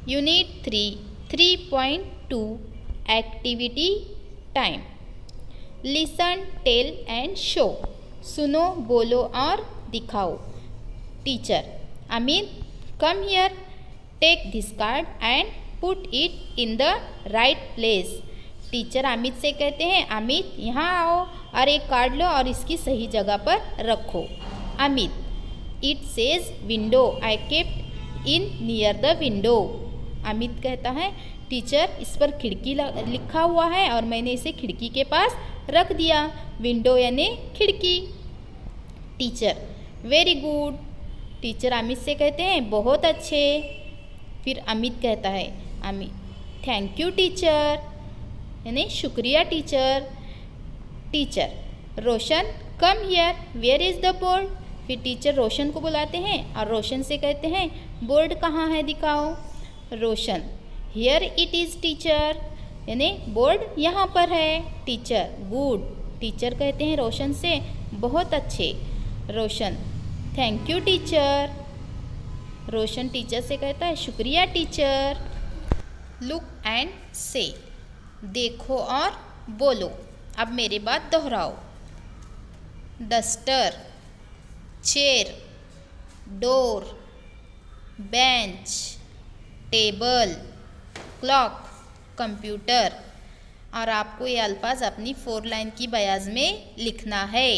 Unit 3 3.2 activity time. Listen, tell and show. सुनो, बोलो और दिखाओ। Teacher: Amit, come here, take this card and put it in the right place. Teacher Amit से कहते हैं, अमित यहाँ आओ और एक कार्ड लो और इसकी सही जगह पर रखो। Amit: it says window, I kept in near the window. Amit कहता है, टीचर इस पर खिड़की लिखा हुआ है और मैंने इसे खिड़की के पास रख दिया। विंडो यानी खिड़की। Teacher: very good. Teacher Amit से कहते हैं, बहुत अच्छे। फिर अमित कहता है, अमित थैंक यू टीचर, यानी शुक्रिया teacher. Teacher: Roshan, come here, where is the board. फिर टीचर रोशन को बुलाते हैं और रोशन से कहते हैं, बोर्ड कहाँ है, दिखाओ। रोशन: हियर इट इज़ टीचर, यानी बोर्ड यहाँ पर है। Teacher: good. टीचर कहते हैं रोशन से, बहुत अच्छे। Roshan: thank you teacher. Roshan teacher से कहता है, शुक्रिया टीचर। लुक एंड से। देखो और बोलो। अब मेरे बात दोहराओ। Duster, chair, door, bench, table, clock, computer. और आपको ये अल्फाज अपनी 4 लाइन की बयाज में लिखना है।